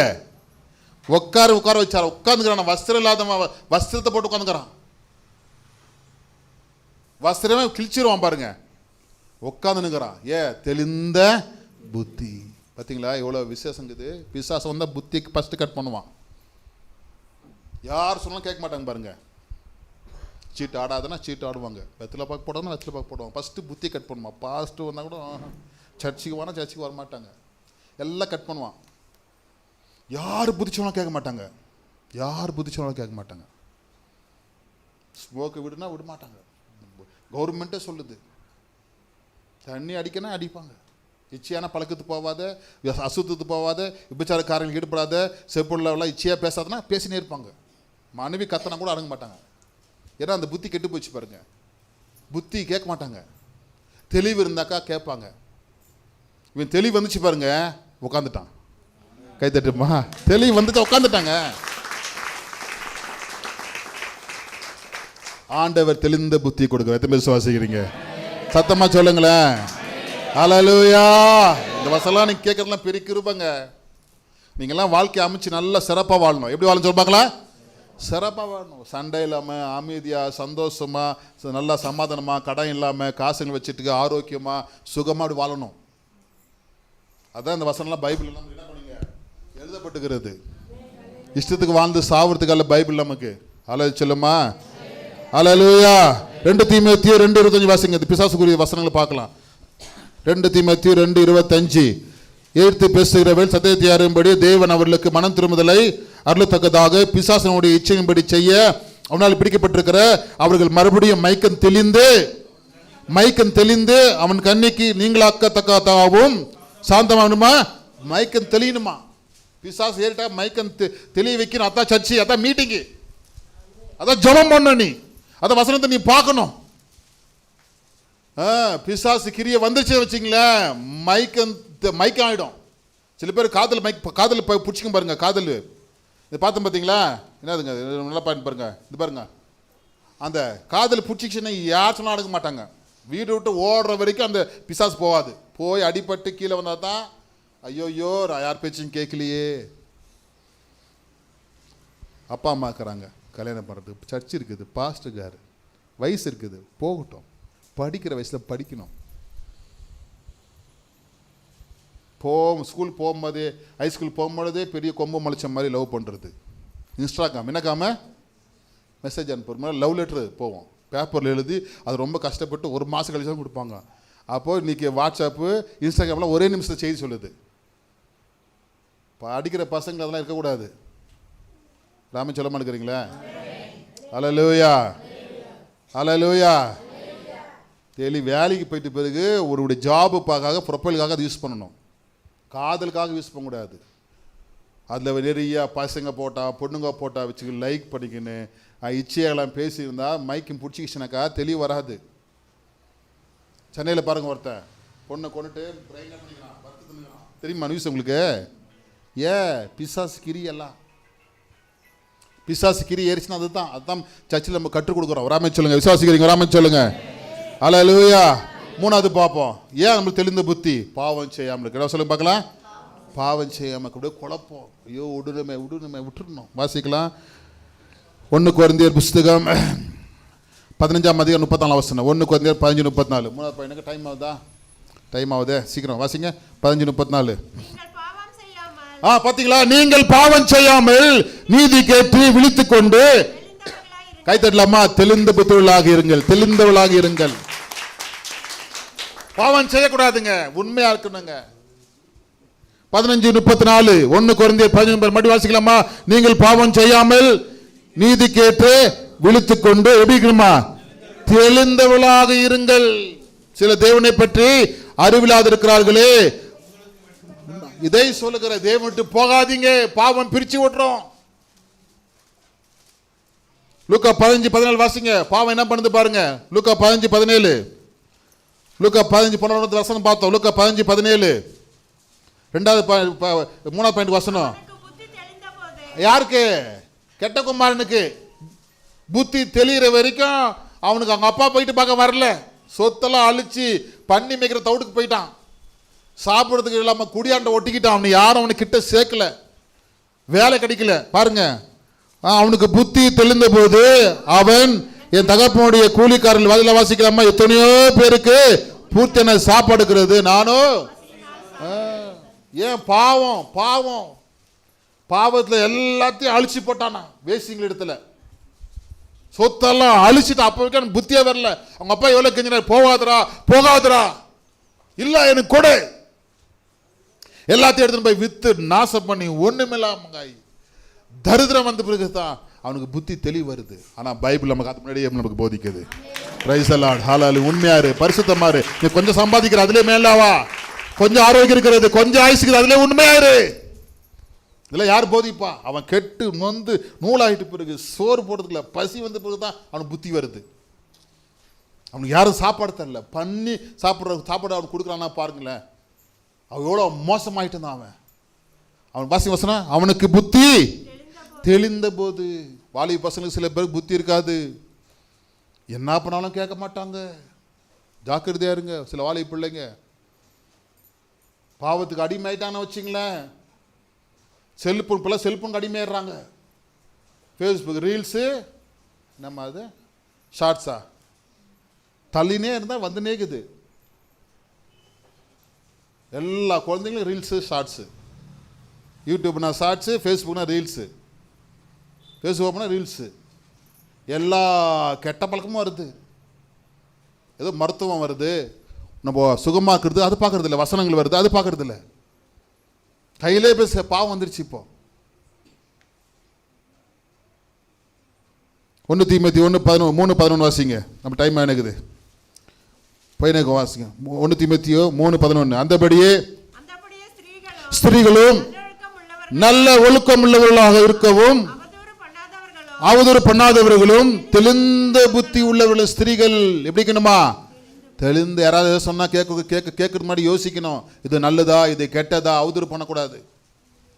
உட்கார வச்சார். உட்காந்துக்கிறான். வஸ்திரம் இல்லாதவன் வஸ்திரத்தை போட்டு உட்காந்துக்கிறான். வஸ்திரமே கிழிச்சிருவான் பாருங்க, உட்காந்துனுக்கிறான். தெளிந்த புத்தி. பார்த்தீங்களா எவ்வளோ விசேஷங்குது? பிசாசம் வந்தால் புத்திக்கு ஃபஸ்ட்டு கட் பண்ணுவான். யார் சொன்னாலும் கேட்க மாட்டாங்க பாருங்க. சீட்டு ஆடாதுன்னா சீட்டு ஆடுவாங்க, வெத்தில பார்க்க போடாதுன்னா வெத்தில பார்க்க போடுவாங்க. ஃபஸ்ட்டு புத்தி கட் பண்ணுவான். பாஸ்ட்டு வந்தால் கூட சர்ச்சுக்கு வானா சர்ச்சுக்கு வர மாட்டாங்க, எல்லாம் கட் பண்ணுவான். யார் புத்திச்சவனாலும் கேட்க மாட்டாங்க, யார் புத்திச்சவனாலும் கேட்க மாட்டாங்க. ஸ்மோக்கை விடுனா விட மாட்டாங்க. கவர்மெண்ட்டே சொல்லுது, தண்ணி அடிக்கனா அடிப்பாங்க. இச்சையான பழக்கத்துக்கு போகாத, அசுத்தத்துக்கு போகாத, விபச்சாரக்காரங்களுக்கு ஈடுபடாத, செப்புள்ளவெல்லாம் இச்சையாக பேசாதுன்னா பேசினே இருப்பாங்க. மனைவி கத்தனா கூட அடங்க மாட்டாங்க. ஏன்னா அந்த புத்தி கெட்டு போச்சு பாருங்க. புத்தி கேட்க மாட்டாங்க. தெளிவு இருந்தாக்கா கேட்பாங்க. இவன் தெளிவு வந்துச்சு பாருங்க, உட்காந்துட்டான். கை தட்டுமா? தெளிவு வந்துட்டு உட்காந்துட்டாங்க. ஆண்டவர் தெளிந்த புத்தி கொடுக்க. எத்தனை விசுவாசிக்கிறீங்க? சத்தமா சொல்லுங்களேன். ஹல்லேலூயா. இந்த வசனம் நீங்க கேட்கறதுலாம் பெரிய கிருபைங்க. நீங்கெல்லாம் வாழ்க்கை அமைச்சு நல்லா சிறப்பாக வாழணும். எப்படி வாழணும் சொல்லுவாங்களா? சிறப்பாக வாழணும். சண்டை இல்லாமல், அமைதியாக, சந்தோஷமாக, நல்லா சமாதானமாக, கடன் இல்லாமல், காசுங்க வச்சுட்டு ஆரோக்கியமாக, சுகமாக அப்படி வாழணும். அதான் இந்த வசனம்லாம் பைபிள் எல்லாம் என்ன பண்ணுங்க எழுதப்பட்டுக்கிறது. இஷ்டத்துக்கு வாழ்ந்து சாவறதுக்கு அல்ல பைபிள் நமக்கு. ஹல்லேலூயா சொல்லுமா? ஹல்லேலூயா. 2 தீமோத்தேயு 2:25 வாசிங்க. பிசாசுக்குரிய வசனங்களை பார்க்கலாம். 2 தீமோத்தேயு 2:25. எதிர்த்து பேசுகிறவர்கள் சத்தியத்தை அறியும்படி தேவன் அவர்களுக்கு மனம் திரும்புதலை அருளத்தக்கதாக பிசாசனுடைய இச்சையின்படி செய்ய அவனால் பிடிக்கப்பட்டிருக்கிற அவர்கள் மறுபடியும் மைக்கம் தெளிந்து அவன் கண்ணிக்கு நீங்களாக்கத்தக்கதாகவும் சாந்தமானுமா மைக்கம் தெளியணுமா. பிசாசு ஏறிட்டா மைக்கம் தெளிய வைக்கணும். அதான் சர்ச்சு, அதான் மீட்டிங்கு. அதான் ஜெபம் பண்ண, நீ அத வசனத்தை நீ பார்க்கணும். பிசாசு கிரிய வந்துருச்சு வச்சிங்களேன், மைக்கம் ஆகிடும். சில பேர் காதல் பிடிச்சிக்கும் பாருங்க. காதல் இது பார்த்தோம் பார்த்தீங்களா? என்னதுங்க நல்லா பாருங்க, இது பாருங்க. அந்த காதல் பிடிச்சிக்கிச்சுன்னா யார் சொன்னால் அடங்க மாட்டாங்க. வீடு விட்டு ஓடுற வரைக்கும் அந்த பிசாசு போகாது. போய் அடிபட்டு கீழே வந்தால் தான் ஐயோயோ யார் பேச்சும் கேட்கலையே. அப்பா அம்மா இருக்கிறாங்க, கல்யாணம் பண்ணுறதுக்கு சர்ச் இருக்குது, பாஸ்டர்காரு, வயசு இருக்குது, போகட்டும். படிக்கிற வயசில் படிக்கணும். ஸ்கூல் போகும்போதே, ஹைஸ்கூல் போகும்போதே பெரிய கொம்பு முளைச்ச மாதிரி லவ் பண்ணுறது. இன்ஸ்டாகிராம் என்னக்காம மெசேஜ் அனுப்புற மாதிரி லவ் லெட்ரு போவோம், பேப்பரில் எழுதி அது ரொம்ப கஷ்டப்பட்டு ஒரு மாதம் கழிச்சு தான் கொடுப்பாங்க. அப்போது இன்றைக்கி வாட்ஸ்அப்பு, இன்ஸ்டாகிராம்லாம் ஒரே நிமிஷத்தில் செய்தி சொல்லுது. படிக்கிற பசங்க அதெல்லாம் இருக்கக்கூடாது. ராமன் சொல்ல மாட்டேங்கிறீங்களா? அல்லேலூயா, அல்லேலூயா. டெய்லி வேலைக்கு போயிட்டு பிறகு ஒருடைய ஜாபுக்காக, ப்ரொஃபைலுக்காக அது யூஸ் பண்ணணும். காதலுக்காக யூஸ் பண்ணக்கூடாது. அதில் நிறைய பசங்க போட்டால், பொண்ணுங்க போட்டால் வச்சுக்க லைக் பண்ணிக்கின்னு இச்சையெல்லாம் பேசியிருந்தா மைக்கும் பிடிச்சிக்கிச்சுனாக்கா தெளிவு வராது. சென்னையில் பாருங்கள், ஒருத்தன் பொண்ணை கொண்டுட்டு பிரெயினாக பண்ணிக்கலாம், தெரியுமா நியூஸ் உங்களுக்கு? பிசாசு கிரி எல்லாம் பிசாசு கிரி ஏறிச்சுன்னா அதுதான் சர்ச்சில் நம்ம கற்றுக் கொடுக்குறோம். ராமே சொல்லுங்கள், விசுவாசிக்கிறீங்க? ராமே சொல்லுங்கள். அல்லேலூயா. மூணாவது பார்ப்போம். ஏன் நம்மளுக்கு தெளிந்த புத்தி? பாவம் செய்யாமல் இருக்கு. சொல்லுங்க பார்க்கலாம். பாவம் செய்யாமல் அப்படியே குழப்பம். ஐயோ விட்டுருணும். வாசிக்கலாம். 1 கொரிந்தியர் புஸ்தகம் 15ஆம் அதிகாரம் 34 வசனம். 1 கொரிந்தியர் 15:34. மூணாவது பையனுக்கு டைம் ஆகுதா? டைம் ஆகுதே, சீக்கிரம் வாசிங்க. 15:34. பார்த்தீங்களா? நீங்கள் பாவம் செய்யாமல் நீதி கேட்டு விழித்துக் கொண்டு கைத்தட்டலாமா? தெளிந்த புத்திரர்களாக இருங்கள், தெளிந்தவளாக இருங்கள். பாவம் செய்யக்கூடாதுங்க, உண்மையா இருக்கணுங்க. 15:34. 1 கொரிந்தியர் 15 மறுபடியும் வாசிக்கலாமா? நீங்கள் பாவம் செய்யாமல் நீதி கேட்டு விழித்துக் கொண்டு எப்படிமா தெளிந்தவளாக இருங்கள். சில தேவனை பற்றி அறிவில்லாது இருக்கிறார்களே, இதை சொல்லுகிற தேவன் போகாதீங்க, பாவம் பிரிச்சு விட்டுறோம். லூக்கா 15:17 வாசிங்க. பாவம் என்ன பண்ணுது பாருங்க. லூக்கா 15:17. லூக்கா 15:17 வசனம் பார்த்தோம். லூக்கா 15:17 மூணாவது பாயிண்ட் வசனம். யாருக்கு? கெட்ட குமாரனுக்கு. புத்தி தெளிகிற வரைக்கும் அவனுக்கு அவங்க அப்பா போயிட்டு பார்க்க வரல. சொத்தெல்லாம் அழிச்சு பண்ணி மேய்க்கிற தவிட்டுக்கு போயிட்டான். சாப்பிட்றதுக்கு இல்லாமல் குடியாண்ட ஒட்டிக்கிட்டான். அவனை யாரும் அவனுக்கு கிட்ட சேர்க்கல, வேலை கிடைக்கல. பாருங்க, அவனுக்கு புத்தி தெளிந்த போது அவன் என் தகப்பனுடைய கூலிக்காரர்கள் வாதில வாசிக்கலாமா? எத்தனையோ பேருக்கு பூர்த்தியான சாப்பாடுக்கிறது, நானும் ஏன் பாவத்தில் எல்லாத்தையும் அழிச்சு போட்டானா. வேசிங்கள் இடத்துல சொத்தெல்லாம் அழிச்சுட்டு அப்ப வைக்க புத்தியா வரல. அவங்க அப்பா எவ்வளவு கெஞ்சினார், போகாதரா இல்ல எனக்கு கொடு. எல்லாத்தையும் எடுத்துன்னு போய் வித்து நாசம் பண்ணி ஒண்ணுமில்லாம தரித்திரம் வந்த பிறகுதான் அவனுக்கு புத்தி தெளிவு வருது. ஆனா பைபிள் நமக்கு அது முன்னாடியே நமக்கு போதிக்குது. பிரைஸ் தி லார்ட், ஹalleluya. உண்மையாரு, பரிசுத்தமாரு. நீ கொஞ்சம் சம்பாதிக்கிற அதுல மேலாவா, கொஞ்சம் ஆரோக்கியம் இருக்கிறது, கொஞ்சம் ஆயுசுக்கு அதுல உண்மையாரு. இதெல்லாம் யார் போதிப்பா? அவன் கெட்டு நொந்து நூலாயிட்டு பிறகு சோறு போடுறதுக்குள்ள பசி வந்த பிறகுதான் அவனுக்கு புத்தி வருது. அவனுக்கு யாரும் சாப்பாடு தரல, பண்ணி சாப்பாடு அவனுக்கு கொடுக்குறான்னா பாருங்களேன். அவன் எவ்வளோ மோசமாயிட்டு தான் அவன் வாசி வசனம். அவனுக்கு புத்தி தெளிந்த போது. வாலிப பசங்களுக்கு சில பேருக்கு புத்தி இருக்காது, என்ன பண்ணாலும் கேட்க மாட்டாங்க. ஜாக்கிரதையா இருங்க. சில வாலிப பிள்ளைங்க பாவத்துக்கு அடிமையாயிட்டான்னு வச்சுங்களேன். செல்போனுக்கு அடிமையாடுறாங்க. ஃபேஸ்புக் ரீல்ஸு, நம்ம அது ஷார்ட்ஸா தள்ளினே இருந்தால் வந்துனே இருக்குது. எல்லா குழந்தைங்களும் ரீல்ஸு ஷார்ட்ஸு. யூடியூப்னா ஷார்ட்ஸு, ஃபேஸ்புக்னா ரீல்ஸு, ஃபேஸ்புக்னா ரீல்ஸு. எல்லா கெட்ட பழக்கமும் வருது. ஏதோ மருத்துவம் வருது, நம்ம சுகமாக்குறது அது பார்க்கறது இல்லை, வசனங்கள் வருது அது பார்க்கறது இல்லை. கையிலே பேச பாவம் வந்துருச்சு. இப்போ 1 தீமோத்தேயு 3:11 வாசிங்க. நம்ம டைம் ஆனக்குது, பையனுக்கு வாசிங்க. 1 தீமோத்தேயு 3:11. அந்தபடியே ஸ்திரீகளும் நல்ல ஒழுக்கம் உள்ளவர்களாக இருக்கவும் அவதூறு பண்ணாதவர்களும் தெளிந்த புத்தி உள்ளவர்கள் ஸ்திரீகள் எப்படி இருக்கணுமா? தெளிந்து. யாராவது சொன்னா கேட்கறது முன்னாடி யோசிக்கணும், இது நல்லதா இது கெட்டதா. அவதூறு பண்ணக்கூடாது.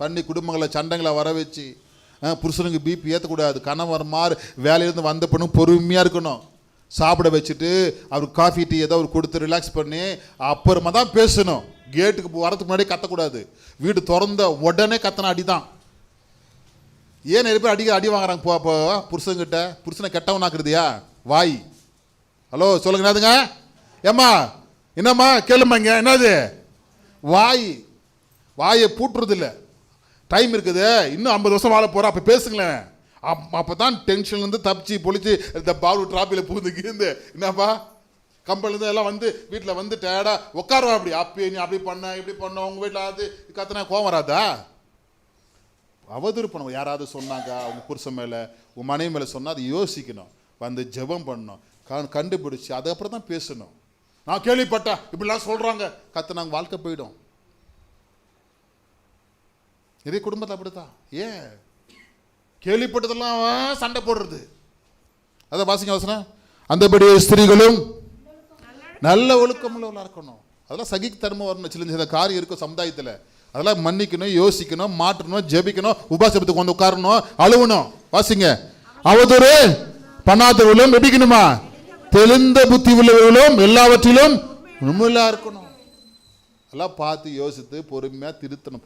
பண்ணி குடும்பங்களை சண்டைங்களை வர வச்சு புருஷனுக்கு பிபி ஏற்றக்கூடாது. கணவர் மாறு வேலையிலேருந்து வந்த பொண்ணு பொறுமையாக இருக்கணும். சாப்பிட வச்சுட்டு அவருக்கு காஃபி டீ ஏதோ அவர் கொடுத்து ரிலாக்ஸ் பண்ணி அப்புறமா தான் பேசணும். கேட்டுக்கு வரதுக்கு முன்னாடி கத்தக்கூடாது. வீடு திறந்த உடனே கத்தன அடி தான். ஏன் நிறைய பேர் அடி வாங்குறாங்க இப்போ புருஷன்கிட்ட? புருஷனை கெட்டவனாக்குறதுயா வாய். ஹலோ சொல்லுங்க, என்னதுங்க? ஏம்மா என்னம்மா கேளுமாங்க, என்னது வாய்? வாயை பூட்டுறது இல்லை. டைம் இருக்குது, இன்னும் 50 வருஷம் வாழ போகிறோம், அப்போ பேசுங்களேன். அப்போ தான் டென்ஷன்லேருந்து தப்பிச்சு பொழிச்சு இந்த பாலு டிராப்பில் பூந்துக்கிருந்து என்னப்பா கம்பெனிலேருந்து எல்லாம் வந்து வீட்டில் வந்து டயர்டாக உட்காருவா. அப்படி அப்போ நீ அப்படி பண்ண இப்படி பண்ண உங்கள் வீட்டில் அது கத்தனா கோவம் வராதா? அவதூறு பண்ணுவோம். யாராவது சொன்னாங்க அவங்க புருஷன் மேலே உங்கள் மனைவி மேலே சொன்னால் அதை யோசிக்கணும், வந்து ஜெபம் பண்ணணும், கண்டுபிடிச்சி அதுக்கப்புறம் தான் பேசணும். நான் கேள்விப்பட்டேன் இப்படிலாம் சொல்கிறாங்க கத்துனாங்க, வாழ்க்கை போயிடும். நிறைய குடும்பத்தில் அப்படித்தான். ஏன் கேள்விப்பட்டதெல்லாம் சண்டை போடுறது. அதை வாசிங்க வசனம். அந்தபடி ஸ்திரீகளும் நல்ல ஒழுக்கமுள்ளவர்களாக இருக்கணும். அதெல்லாம் சகித்தன்மை வரணும். சில காரியம் இருக்கும் சமுதாயத்தில், அதெல்லாம் மன்னிக்கணும், யோசிக்கணும், மாற்றணும், ஜெபிக்கணும், உபாசத்துக்கு வந்து உட்காரணும், அழுவணும். வாசிங்க. அவதூறு பண்ணாதவர்களும் எப்படிக்கணுமா? தெளிந்த புத்தி உள்ளவர்களும் எல்லாவற்றிலும் உண்மையா இருக்கணும். எல்லாம் பார்த்து யோசித்து பொறுமையாக திருத்தணும்.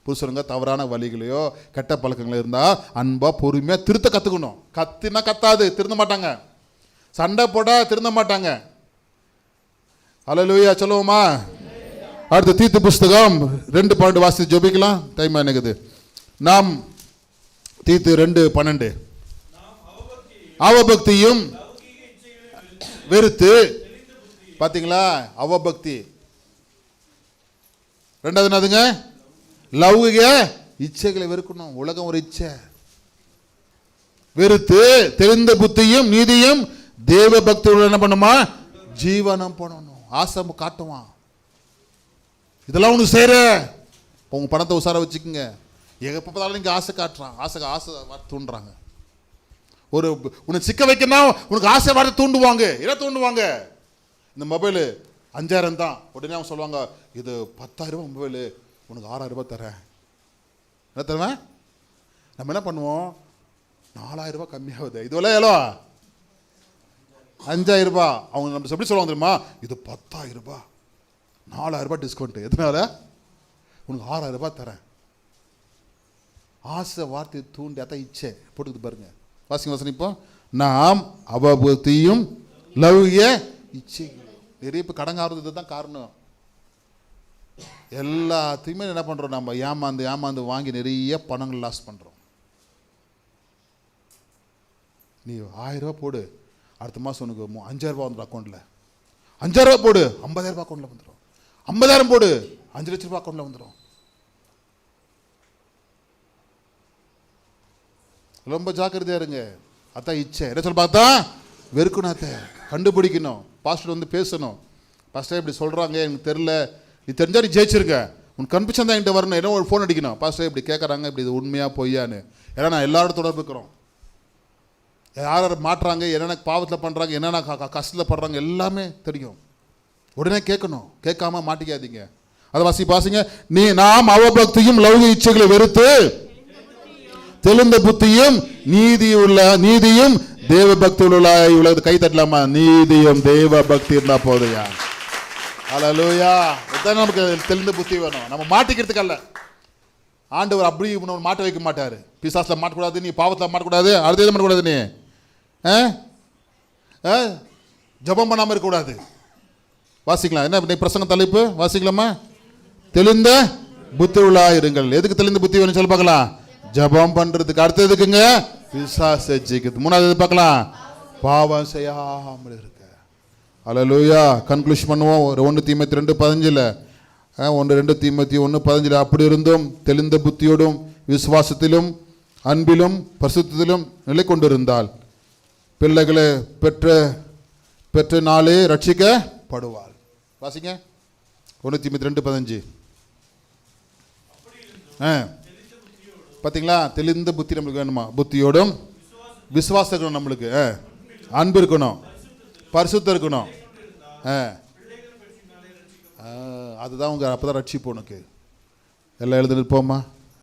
புருஷனுங்க தவறான வழிகளையோ கெட்ட பழக்கங்களோ இருந்தால் அன்பா பொறுமையாக திருத்த கற்றுக்கணும். கத்தினா கத்தாது, திருந்த மாட்டாங்க. சண்டை போட திருந்த மாட்டாங்க. அல்லேலூயா சொல்லுவோமா? அடுத்து தீத்து புஸ்தகம் 2:12 வாசித்து ஜெபிக்கலாம். டைம் என்னக்குது? நாம் தீத்து 2:12 அவபக்தியும் வெறுத்து. பார்த்தீங்களா? அவபக்தி. ரெண்டாவது என்னதுங்க? லௌகிக இச்சைகளை வெறுக்கணும். உலகம் ஒரு இச்சை. வெறுத்து தெளிந்த புத்தியும் நீதியும் தேவ பக்தியோட என்ன பண்ணுமா? ஜீவனம் பண்ணணும். ஆசை காட்டுவான். இதெல்லாம் உனக்கு செய்யற உங்க பணத்தை உசார வச்சுக்கோங்க. எப்ப பார்த்தாலும் நீங்க ஆசை காட்டுறான், ஆசை தூண்டுறாங்க. ஒரு உன்னை சிக்க வைக்கணும், உனக்கு ஆசை வார்த்தை தூண்டுவாங்க. என்ன தூண்டுவாங்க? இந்த மொபைலு 5000 தான். உடனே அவங்க சொல்லுவாங்க, இது 10,000 மொபைலு, உனக்கு 6,000 ரூபாய் தரேன். என்ன தருவேன்? நம்ம என்ன பண்ணுவோம்? 4,000 ரூபாய் கம்மியாகுது, இதுவெல்லாம் எவ்வளோ? 5,000 ரூபாய். அவங்க நம்ம எப்படி சொல்லுவாங்க தெரியுமா? இது 10,000 ரூபாய், 4,000 ரூபாய் டிஸ்கவுண்ட். எதனால? உனக்கு 6,000 ரூபாய் தரேன். ஆசை வார்த்தை தூண்டி அதான் இச்சை போட்டுக்குது பாருங்க. வாசிங்க வசனம். இப்போ நாம் அவபக்தியும் லௌகிக இச்சை. நிறைய இப்போ கடங்காறது தான் காரணம். எல்லாத்தையுமே என்ன பண்ணுறோம்? நம்ம ஏமாந்து வாங்கி நிறைய பணங்கள் லாஸ் பண்ணுறோம். நீ 1000 ரூபா போடு, அடுத்த மாதம் உனக்கு 5,000 ரூபா வந்துடும் அக்கௌண்ட்டில். 5,000 ரூபா போடு, 50,000 ரூபா அக்கௌண்ட்டில் வந்துடும். 50,000 போடு, 5 லட்ச ரூபா அக்கௌண்ட்டில் வந்துடும். ரொம்ப ஜாக்கிரதையா இருங்க. அதான் இச்சை. என்ன சொல்ல பார்த்தா வெறுக்கணும். அத்தை கண்டுபிடிக்கணும். பாஸ்டர் வந்து பேசணும். பாஸ்டர் இப்படி சொல்கிறாங்க, எனக்கு தெரில, நீ தெரிஞ்சா நீ ஜெயிச்சிருக்க, உன் கன்ஃபியூஷன் தான் என்கிட்ட வரணும். என்ன ஒரு ஃபோன் அடிக்கணும், பாஸ்டர் இப்படி கேட்குறாங்க, இப்படி இது உண்மையாக பொய்யான்னு. ஏன்னா நான் எல்லாரோட தொடர்பு இருக்கிறோம். யார் மாட்டுறாங்க, என்னென்ன பாவத்தில் பண்ணுறாங்க, என்னென்ன கஷ்டத்தில் படுறாங்க எல்லாமே தெரியும். உடனே கேட்கணும். கேட்காம மாட்டிக்காதீங்க. அதை வாசிங்க. நாம் அவபக்தியும் லௌகிக இச்சைகளை வெறுத்து தெளிந்த புத்தியும் நீதியும் தேவ பக்தி உள்ள இவ்வளவு கை தட்டலாமா? நீதியும் தேவ பக்தி இருந்தா போதையா? அல்லேலூயா. இதான் நமக்கு தெளிந்த புத்தி வேணும். நம்ம மாட்டிக்கிறதுக்கு அல்ல. ஆண்டவர் அப்படி மாட்ட வைக்க மாட்டாரு. பிசாசுல மாட்டக்கூடாது, நீ பாவத்தில் மாட்டக்கூடாது, அடுத்த எதுவும் பண்ணக்கூடாது, நீ ஜபம் பண்ணாமல் இருக்கக்கூடாது. வாசிக்கலாம். என்ன பிரசங்க தலைப்பு வாசிக்கலாமா? தெளிந்த புத்தி உள்ள இருங்கள். எதுக்கு தெளிந்த புத்தி வேணும் சொல்லி பார்க்கலாம்? ஜபம் பண்றதுக்கு. அடுத்ததுக்குங்க பிசாசை ஜெயிக்கிறது. மூணாவது பார்க்கலாம், பாவம் செய்யாமல் இருக்க. அல்லேலூயா. கன்க்ளூஷன் பண்ணுவோம். 1 தீமோத்தேயு 2:15 2 தீமோத்தேயு 1:15 அப்படி இருந்தும் தெளிந்த புத்தியோடும் விசுவாசத்திலும் அன்பிலும் பரிசுத்தத்திலும் நிலை கொண்டிருந்தால் பிள்ளைகளை பெற்ற நாளே ரட்சிக்கப்படுவாள். வாசிங்க. 1 தீமோத்தேயு 2:15. பார்த்தீங்களா? தெளிந்த புத்தி நம்மளுக்கு வேணுமா? புத்தியோடும் விசுவாசம் இருக்கணும் நம்மளுக்கு, அன்பு இருக்கணும், பரிசுத்தம் இருக்கணும். அதுதான் உங்கள் அப்போ தான் ரட்சிப்பு உனக்கு. எல்லாம் எழுதி நிற்போமா?